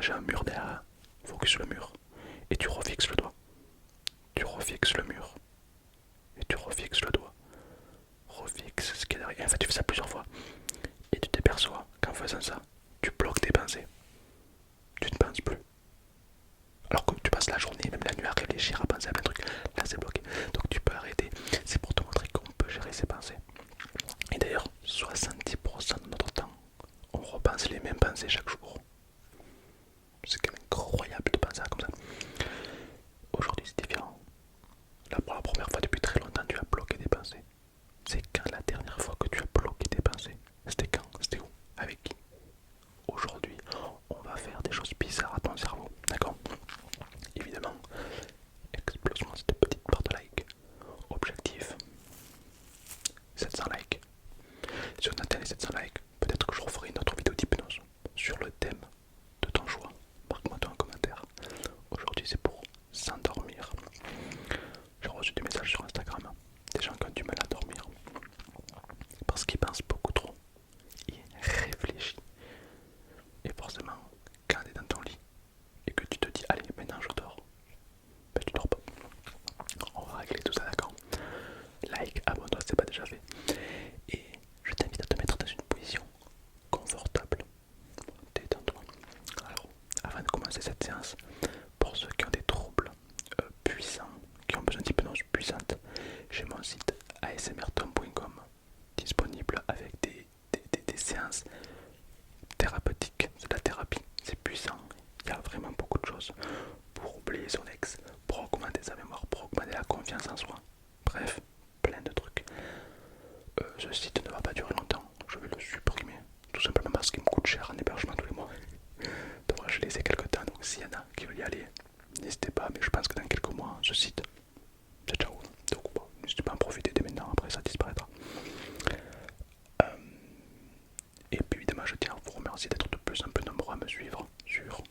j'ai un mur derrière, focus le mur, et tu refixes le doigt. Tu refixes le mur, et tu refixes le doigt. Refixe ce qui est derrière. Et en fait, tu fais ça plusieurs fois. Et tu t'aperçois qu'en faisant ça, tu bloques tes pensées. Tu ne penses plus. Alors que tu passes la journée, même la nuit, à réfléchir, à penser à plein de trucs. Là, c'est bloqué. Donc tu peux arrêter. C'est pour te montrer qu'on peut gérer ses pensées. Et d'ailleurs, 70% de notre temps, on repense les mêmes pensées chaque jour. C'est quand même incroyable de penser à comme ça. Aujourd'hui, c'est différent. Là, pour la première fois depuis très longtemps, tu as bloqué tes pensées. C'est quand la dernière fois que tu as bloqué tes pensées? C'était quand? C'était où? Avec qui? Aujourd'hui, on va faire des choses bizarres à ton cerveau, d'accord? Évidemment, explose-moi cette petite barre de like. Objectif, 700 likes. Si on atteint les 700 likes, peut-être que je referai une autre vidéo d'hypnose sur le thème de ton choix. Marque-moi toi un commentaire. Aujourd'hui, c'est pour s'endormir. J'ai reçu des messages sur Instagram, des gens qui ont du mal à dormir parce qu'ils pensent beaucoup trop. Ils réfléchissent. Et forcément, quand tu es dans ton lit et que tu te dis allez maintenant je dors, ben tu dors pas. On va régler tout ça, d'accord? Like, abonne-toi si c'est pas déjà fait. Et je t'invite à te mettre dans une position confortable. Détends-toi. Alors, avant de commencer cette séance, pour ceux qui ont des troubles puissants, qui ont besoin d'hypnose puissante, j'ai mon site asmrtom.com disponible avec des séances thérapeutiques. C'est de la thérapie, c'est puissant. Il y a vraiment beaucoup de choses pour oublier son ex, pour augmenter sa mémoire, pour augmenter la confiance en soi. Bref, plein de trucs. Ce site ne va pas durer longtemps, je vais le supprimer, tout simplement parce qu'il me coûte cher en hébergement tous les mois. Donc je l'ai quelques temps, donc s'il y en a qui veulent y aller, n'hésitez pas, mais je pense que dans quelques mois, ce site, c'est ciao. Donc bon, n'hésitez pas à en profiter dès maintenant, après ça disparaîtra. Et puis évidemment, je tiens à vous remercier d'être de plus en plus nombreux à me suivre sur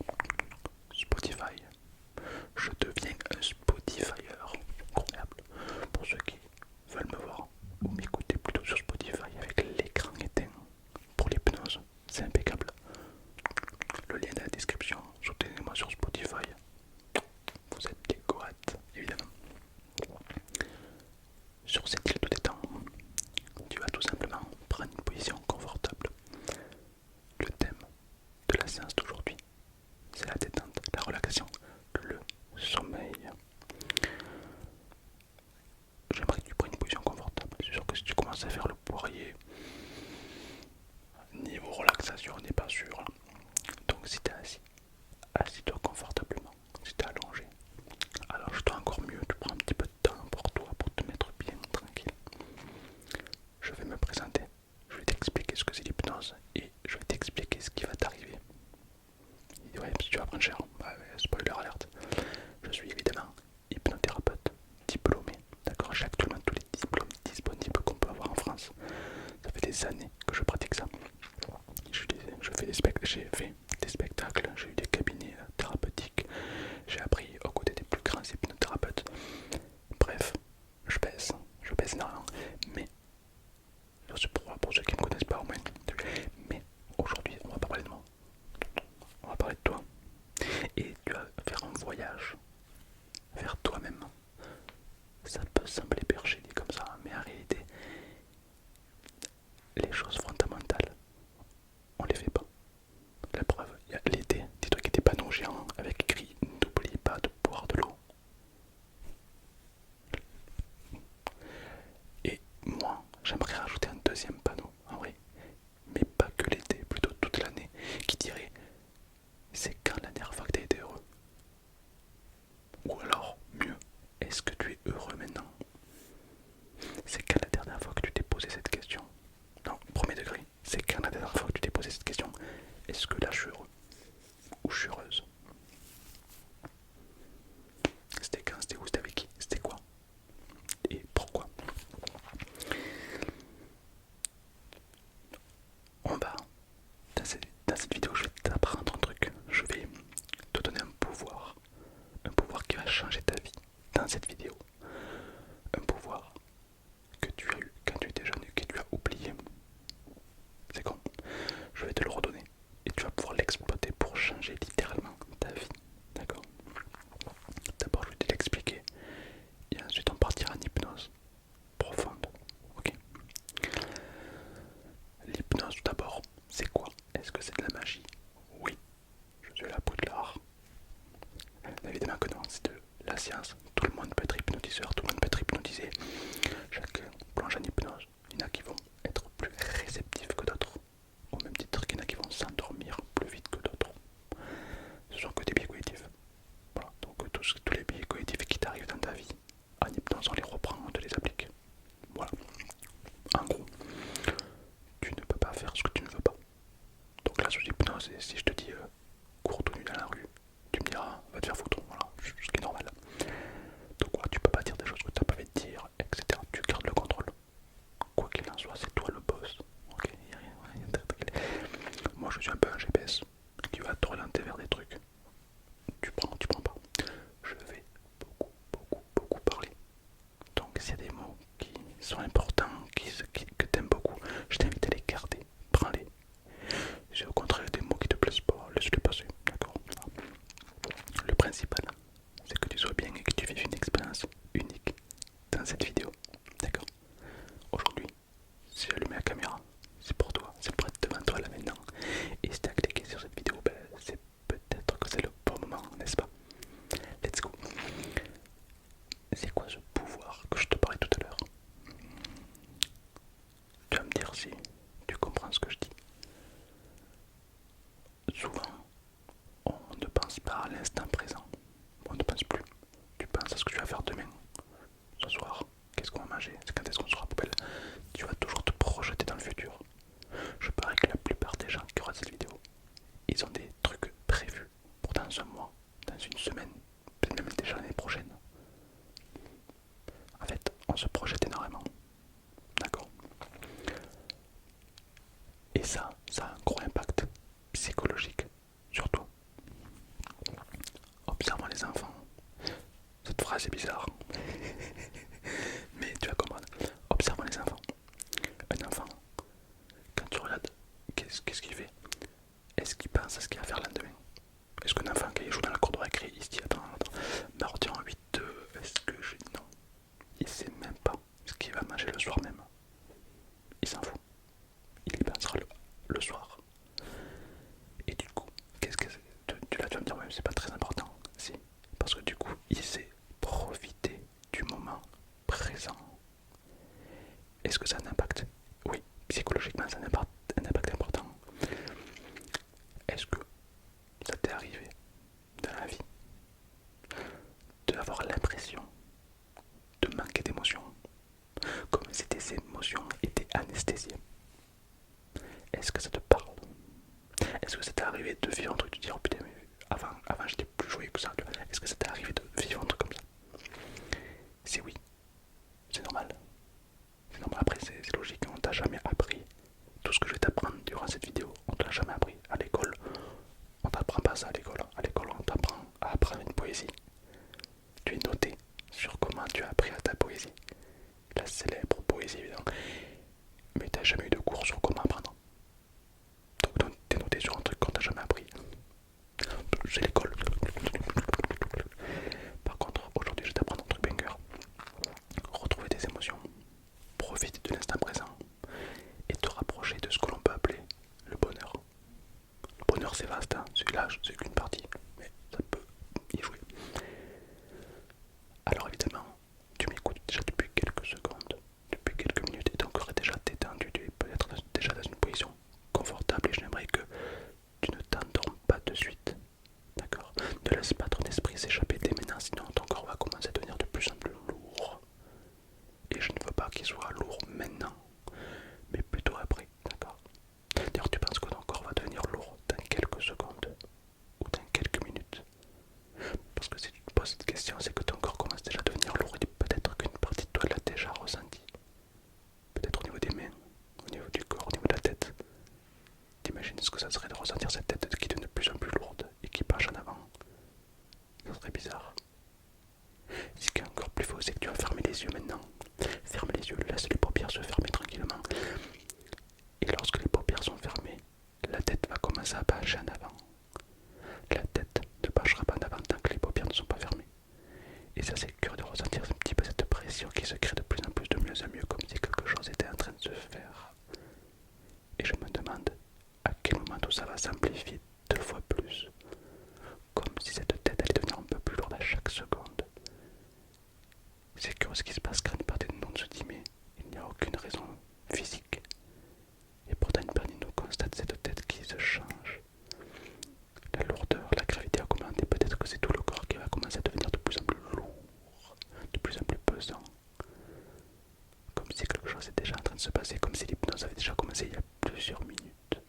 Spotify. Je deviens un Spotifyer, incroyable. Pour ceux qui veulent me voir ou m'écouter plutôt sur Spotify avec l'écran éteint pour l'hypnose, c'est impeccable. Le lien est dans la description, soutenez-moi sur Spotify. Vous êtes des goates, évidemment. Sur cette île de détente, tu vas tout simplement prendre une position confortable. Le thème de la séance d'aujourd'hui, c'est la détente, la relaxation, le sommeil. J'aimerais que tu prennes une position confortable. C'est sûr que si tu commences à faire le poirier, niveau relaxation, on n'est pas sûr. Donc si tu es assis, assis-toi confortablement. Si tu es allongé, allonge-toi encore mieux. Tu prends un petit peu de temps pour toi, pour te mettre bien tranquille. Je vais me présenter, je vais t'expliquer ce que c'est l'hypnose et je vais t'expliquer ce qui va t'arriver. Ouais, si tu vas prendre cher, bah, spoiler alerte. Je suis évidemment hypnothérapeute diplômé, d'accord, j'ai actuellement tous les diplômes disponibles qu'on peut avoir en France. Ça fait des années que je pratique ça. J'ai fait des spectacles, j'ai eu des cabinets thérapeutiques, j'ai appris aux côtés des plus grands hypnothérapeutes. Bref, je pèse énormément. Mais, pour ceux qui ne me connaissent pas au moins, mais aujourd'hui, on va pas parler de moi, on va parler de toi. Et tu vas faire un voyage vers toi-même. Ça peut sembler perché dit comme ça, mais en réalité, les choses fondamentales, on les fait pas. La preuve, il y a l'été, dis-toi qu'il y a des panneaux géants avec écrit n'oublie pas de boire de l'eau. Et moi, j'aimerais rajouter un deuxième panneau, en vrai, mais pas que l'été, plutôt toute l'année, qui dirait c'est quand la dernière fois que tu as été heureux. Ou alors, mieux, est-ce que tu es heureux maintenant? C'est quand la dernière fois que tu t'es posé cette question? Non, premier degré, c'est quand la dernière fois que tu t'es posé cette question? Est-ce que là je suis heureux? Ou je suis heureuse? si je te dis cours tout nu dans la rue, tu me diras va te faire foutre, voilà, ce qui est normal. Donc voilà, tu peux pas dire des choses que tu n'as pas envie de dire, etc. Tu gardes le contrôle. Quoi qu'il en soit, c'est toi le boss. Ok, y a rien, moi je suis un peu un GPS qui va t'orienter vers des trucs. Tu prends pas. Je vais beaucoup parler. Donc s'il y a des mots qui sont importants, que t'aimes beaucoup, je t'invite à les garder. Prends-les. Si au contraire des mots qui te plaisent pas, laisse-les passer. D'accord. Le principal, c'est que tu sois bien et que tu vives une expérience unique dans cette vidéo. D'accord. Aujourd'hui, si j'ai allumé la caméra, c'est pour toi, c'est pour être devant toi là maintenant. Et si t'as cliqué sur cette vidéo, ben, c'est peut-être que c'est le bon moment, n'est-ce pas? Let's go. C'est quoi ce pouvoir que je te parlais tout à l'heure? Tu vas me dire si tu comprends ce que je dis. Souvent, on ne pense pas à l'instant présent. On ne pense plus. Tu penses à ce que tu vas faire demain, ce soir. Qu'est-ce qu'on va manger? C'est quand est-ce qu'on sera poubelle? Tu vas toujours te projeter dans le futur. Je parie que la plupart des gens qui regardent cette vidéo, ils ont des trucs prévus pour dans un mois, dans une semaine, peut-être même déjà l'année prochaine. En fait, on se projette énormément. D'accord? Et ça a un gros impact psychologique sur toi. Observons les enfants. Cette phrase est bizarre. Mais tu vas comprendre. Observons les enfants. Un enfant, quand tu regardes, qu'est-ce qu'il fait? Est-ce qu'il pense à ce qu'il va faire le lendemain? Est-ce qu'un enfant, quand il joue dans la cour de récré, il se dit attends, mardi en 8, est-ce que je. Non. Il sait même pas ce qu'il va manger le soir même. Il s'en fout. Il y pensera le soir. Et du coup, qu'est-ce que là tu vas me dire, ouais, c'est pas très important. Si. Parce que du coup, il sait profiter du moment présent. Est-ce que ça a un impact? Oui, psychologiquement, ça a un impact important. Est-ce que ça t'est arrivé dans la vie d'avoir l'impression de manquer d'émotions, comme si tes émotions étaient anesthésiées? Est-ce que ça te parle? Est-ce que ça t'est arrivé de vivre un truc, de dire oh putain, mais avant j'étais plus joyeux que ça? Est-ce que ça t'est arrivé de vivre un truc comme ça? Si oui, c'est normal. C'est normal, après c'est logique, on t'a jamais appris tout ce que je vais t'apprendre durant cette vidéo. On te l'a jamais appris à l'école. On t'apprend pas ça à l'école. À l'école, on t'apprend à apprendre une poésie. Tu es noté sur comment tu as appris à ta poésie. La célèbre poésie, évidemment. Mais t'as jamais eu de cours sur comment apprendre. Donc t'es noté sur un truc qu'on t'a jamais appris. C'est l'école. Par contre, aujourd'hui, je vais t'apprendre un truc banger. Retrouver tes émotions. Profiter de l'instant présent. Et te rapprocher de ce que l'on peut appeler le bonheur. Le bonheur, c'est vaste, hein. C'est qu'une partie. Mais ça peut y jouer. Alors évidemment, tu m'écoutes déjà depuis quelques secondes, depuis quelques minutes, et ton corps est déjà détendu, tu es peut-être déjà dans une position confortable, et j'aimerais que tu ne t'endormes pas de suite. D'accord? Ne laisse pas ton esprit s'échapper dès maintenant, sinon ton corps va commencer à devenir de plus en plus lourd. Et je ne veux pas qu'il soit lourd maintenant, mais plutôt après, d'accord? D'ailleurs, tu penses que ton corps va devenir lourd dans quelques secondes, ou dans quelques minutes? Parce que si tu te poses cette question, c'est que ton corps commence déjà à devenir lourd et peut-être qu'une partie de toi l'a déjà ressenti. Peut-être au niveau des mains, au niveau du corps, au niveau de la tête. T'imagines ce que ça serait de ressentir cette tête qui devient de plus en plus lourde et qui penche en avant? Ça serait bizarre. Ce qui est encore plus faux, c'est que tu vas fermer les yeux maintenant. Ferme les yeux, laisse les paupières se fermer tranquillement. Et lorsque les paupières sont fermées, la tête va commencer à pencher en avant. La tête ne penchera pas en avant tant que les paupières ne sont pas fermées. Et ça, c'est curieux de ressentir un petit peu cette pression qui se crée de plus en plus, de mieux en mieux, comme si quelque chose était en train de se faire. Et je me demande à quel moment tout ça va s'amplifier 2 fois plus, comme si cette tête allait devenir un peu plus lourde à chaque seconde. C'est curieux ce qui se passe quand une partie de nous se dit mais il n'y a aucune raison physique. Et pourtant une partie de nous constate cette tête qui se change. La lourdeur, la gravité a augmenté, peut-être que c'est tout le corps qui va commencer à devenir de plus en plus lourd, de plus en plus pesant. Comme si quelque chose était déjà en train de se passer, comme si l'hypnose avait déjà commencé il y a plusieurs minutes.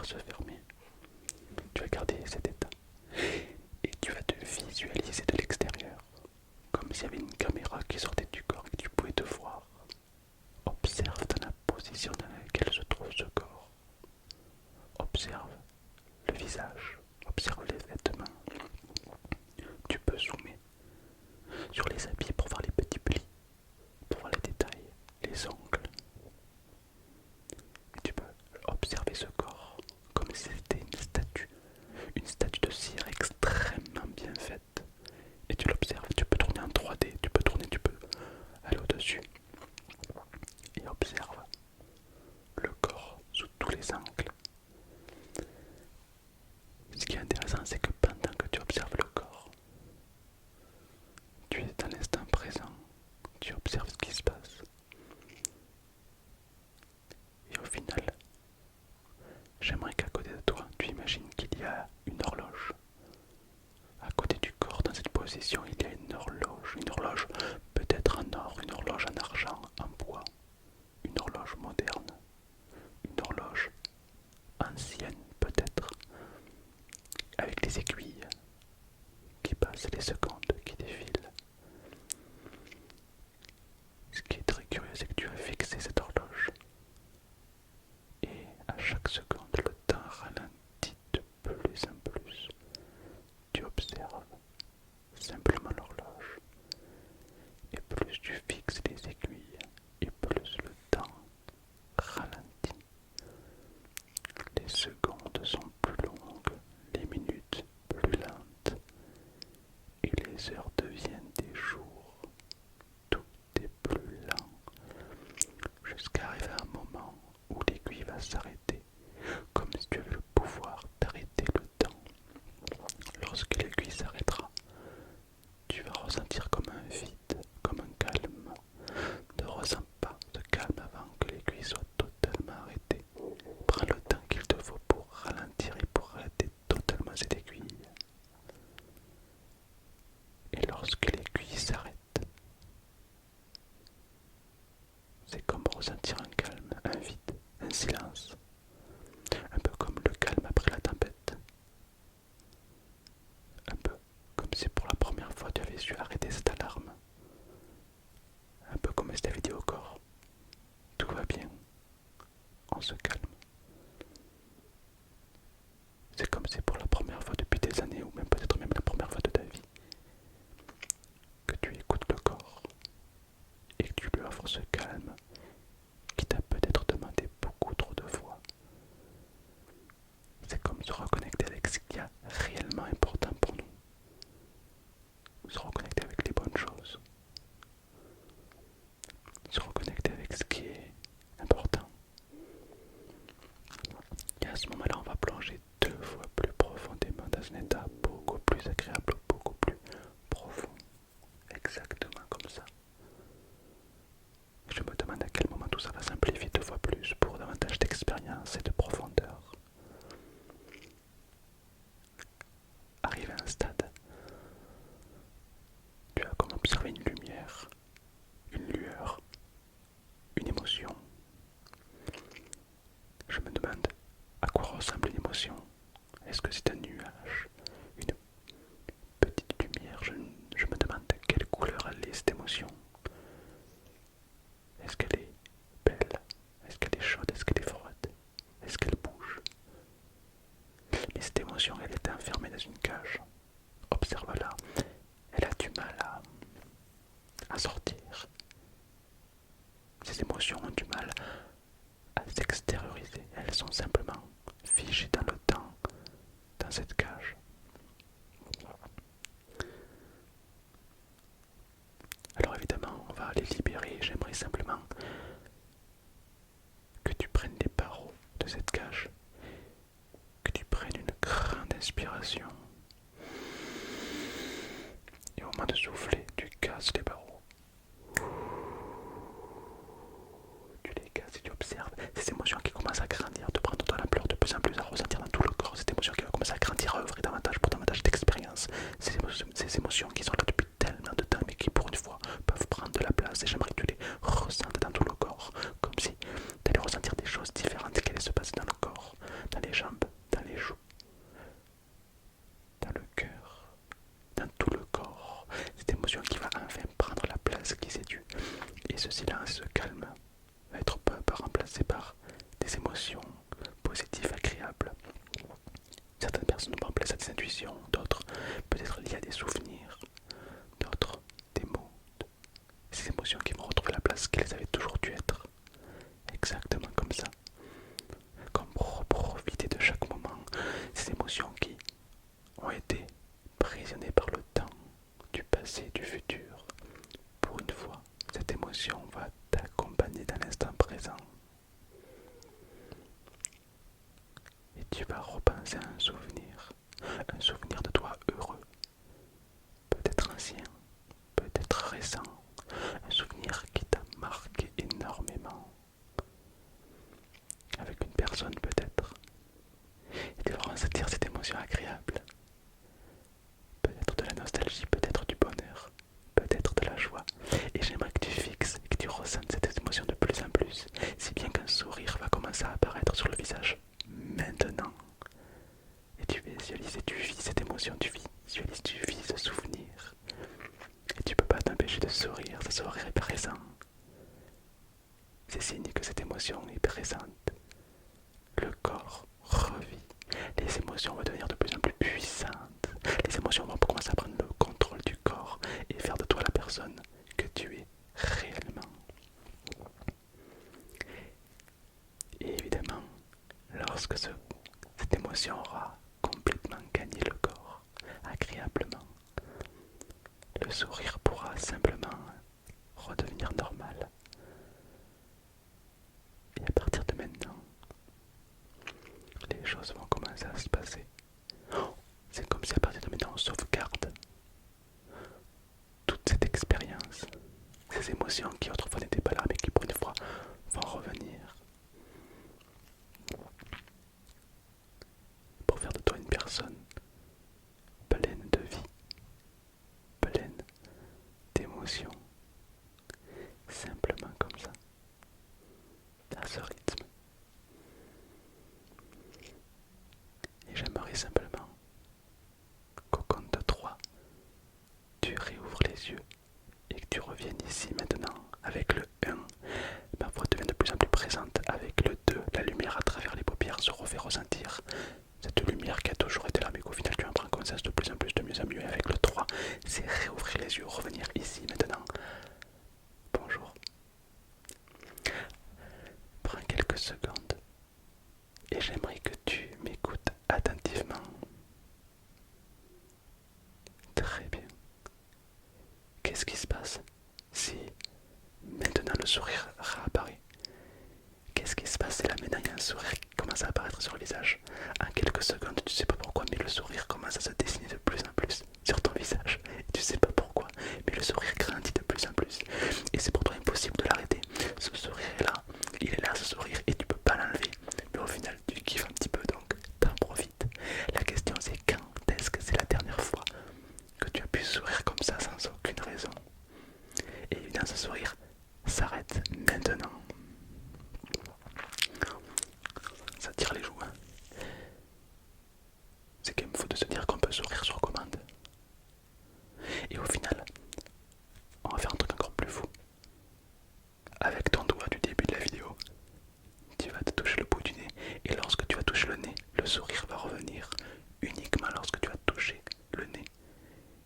se fermer. Tu vas garder cet état. Et tu vas te visualiser de l'extérieur, comme s'il y avait une caméra qui sortait du corps et que tu pouvais te voir. Observe dans la position dans laquelle se trouve ce corps. Observe le visage, observe les vêtements. Tu peux zoomer sur les habits pour voir les petits plis, pour voir les détails, les ongles. Et tu peux observer ce corps comme si c'était une statue de cire extrêmement bien faite. Et tu l'observes, tu peux tourner en 3D, tu peux aller au-dessus. Et observe le corps sous tous les angles. Ce qui est intéressant, c'est que pendant que tu observes le corps, tu es dans l'instant présent, tu observes ce qui se passe. Et au final, j'aimerais qu'à côté de toi, tu imagines qu'il y a une horloge. À côté du corps, dans cette position, il y a une horloge peut-être en or, une horloge en argent, en bois, une horloge moderne, une horloge ancienne peut-être, avec les aiguilles qui passent, les secondes qui défilent. Ce qui est très curieux, c'est que tu as fixé cette horloge. Et à chaque seconde, le temps ralentit de plus en plus. Tu observes simplement l'horloge. Et plus tu fixes les aiguilles, et plus le temps ralentit. Les secondes sont plus longues, les minutes plus lentes, et les heures deviennent des jours. Tout est plus lent, jusqu'à arriver à un moment où l'aiguille va s'arrêter, comme si tu avais le pouvoir d'arrêter le temps. Lorsque l'aiguille s'arrêtera, tu vas ressentir comme un vide, comme un calme. Ne ressens pas ce calme avant que l'aiguille soit totalement arrêtée. Prends le temps qu'il te faut pour ralentir et pour arrêter totalement cette aiguille. Et lorsque l'aiguille s'arrête, c'est comme ressentir un calme, un vide, un silence. Un peu comme le calme après la tempête. Un peu comme si pour la première fois tu avais su arrêter cette alarme. Un peu comme si tu avais dit au corps, tout va bien, on se calme. C'est comme si pour la première fois depuis des années, ou même peut-être même la première fois de ta vie, que tu écoutes le corps et que tu lui offres ce calme qui t'a peut-être demandé beaucoup trop de fois. C'est comme se reconnecter avec ce qui est réellement important pour nous. Se reconnecter avec les bonnes choses. Se reconnecter avec ce qui est important. Et à ce moment-là, on va plonger 2 fois plus profondément dans un état beaucoup plus agréable, beaucoup plus profond. Exactement comme ça. Je me demande à quel moment tout ça va s'amplifier 2 fois plus pour davantage d'expérience et de profondeur. Arrivé à un stade, tu as comme observé une lumière, une lueur, une émotion. Je me demande à quoi ressemble une émotion. Est-ce que c'est un nuage, une petite lumière? Je me demande de quelle couleur elle est cette émotion. Est-ce qu'elle est belle? Est-ce qu'elle est chaude? Est-ce qu'elle est froide? Est-ce qu'elle bouge? Mais cette émotion, elle est enfermée dans une cage. Observe-la. Elle a du mal à sortir. Ces émotions ont du mal à s'extérioriser. Elles sont simplement figées dans le temps, dans cette cage. Alors évidemment, on va les libérer. J'aimerais simplement que tu prennes les barreaux de cette cage, que tu prennes une grande inspiration. Et au moment de souffler, tu casses les barreaux. Tu les casses et tu observes ces émotions qui commencent à grandir, de prendre de l'ampleur de plus en plus, à ressentir dans tout le corps. Cette émotion qui va commencer à grandir, à œuvrer davantage pour davantage d'expérience. Ces émotions qui sont là depuis tellement de temps, mais qui pour une fois peuvent prendre de la place. Et j'aimerais que tu les ressentes dans tout le corps, comme si tu allais ressentir des choses différentes qui allaient se passer dans le corps, dans les jambes, Et ce silence, ce calme va être peu à peu remplacé par des émotions positives, agréables. Certaines personnes vont remplacer à des intuitions, d'autres peut-être liées à des souvenirs, d'autres des mots, ces émotions qui vont retrouver la place qu'elles avaient toujours dû être. Exactement comme ça. Comme profiter de chaque moment, ces émotions qui ont été prisonniers par le temps, du passé, du futur. Pour une fois, cette émotion va t'accompagner dans l'instant présent. Et tu vas repenser à un souvenir de toi heureux, peut-être ancien, peut-être récent, un souvenir qui t'a marqué énormément, avec une personne peut-être. Et tu vas ressentir cette émotion agréable. Peut-être de la nostalgie, peut-être du bonheur, peut-être de la joie. Et j'aimerais que tu fixes et que tu ressentes cette émotion de plus en plus, si bien qu'un sourire va commencer à apparaître sur le visage maintenant. Et tu visualises et tu vis cette émotion, tu visualises, tu vis ce souvenir. Et tu peux pas t'empêcher de sourire, ce sourire est présent. C'est signe que cette émotion est présente. Le corps revit. Les émotions vont devenir de plus en plus puissantes. Les émotions vont commencer à prendre le contrôle du corps et faire de toi la personne que tu es réellement. Et évidemment, lorsque cette émotion aura complètement gagné le corps, agréablement, le sourire pourra simplement redevenir normal. Et à partir de maintenant, les choses vont commencer à se passer. C'est comme si à partir de maintenant on sauvegarde toute cette expérience, ces émotions qui autrefois n'étaient pas là mais qui pour une fois vont revenir pour faire de toi une personne pleine de vie, pleine d'émotions, simplement comme ça, à ce rythme. Et j'aimerais simplement qu'au compte de 3, tu réouvres les yeux et que tu reviennes ici maintenant avec le 1. Ma voix devient de plus en plus présente avec le 2. La lumière à travers les paupières se refait ressentir. Cette lumière qui a toujours été là mais qu'au final tu en prends conscience de plus en plus, de mieux en mieux. Et avec le 3, c'est réouvrir les yeux, revenir ici maintenant. Bonjour. Prends quelques secondes et j'aimerais que tu m'écoutes attentivement. Très bien. Qu'est-ce qui se passe si maintenant le sourire réapparaît? Qu'est-ce qui se passe si là maintenant il y a un sourire qui commence à apparaître sur le visage? En quelques secondes, tu sais pas pourquoi, mais le sourire commence à se dessiner de plus en plus sur ton visage. Et tu sais pas pourquoi, mais le sourire grandit de plus en plus. Et c'est pour toi impossible de l'arrêter. Ce sourire est là, il est là ce sourire, et tu peux pas l'enlever. Mais au final, tu kiffes un petit peu, donc t'en profites. La question c'est quand est-ce que c'est la dernière fois que tu as pu sourire comme ça sans aucune raison? Et évidemment, ce sourire s'arrête maintenant. Ça tire les joues, hein. C'est quand même faux de se dire qu'on peut sourire sur commande. Et au final, on va faire un truc encore plus fou. Avec ton doigt du début de la vidéo, tu vas te toucher le bout du nez. Et lorsque tu vas toucher le nez, le sourire va revenir uniquement lorsque tu vas toucher le nez.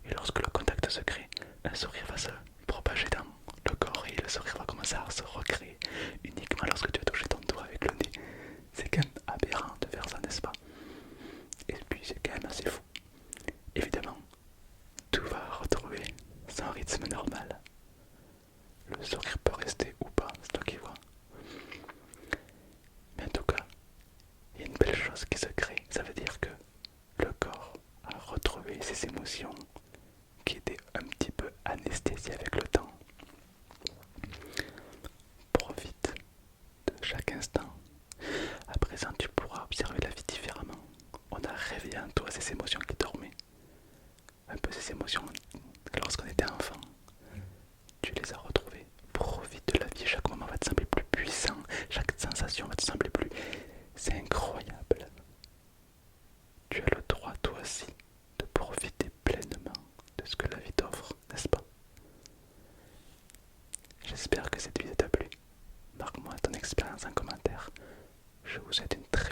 Et lorsque le contact se crée, un sourire va se propager dans le corps et le sourire va commencer à se recréer uniquement lorsque tu vas toucher ton doigt avec le nez. C'est quand même aberrant de faire ça, n'est-ce pas? Et puis c'est quand même assez fou. Évidemment, tout va retrouver son rythme normal. Le sourire peut rester ou pas, c'est toi qui vois. Mais en tout cas, il y a une belle chose qui se crée. Ça veut dire que le corps a retrouvé ses émotions qui étaient un petit peu anesthésiées avec le temps. Profite de chaque instant. À présent, tu pourras observer la vie différemment. On a réveillé en toi ces émotions qui dormaient. Un peu ces émotions lorsqu'on était enfant. Tu les as retrouvées. Profite de la vie. Chaque moment va te sembler plus puissant. Chaque sensation va te sembler plus... C'est incroyable. Tu as le droit, toi aussi, de profiter pleinement de ce que la vie t'offre, n'est-ce pas? J'espère que ces Je vous souhaite une très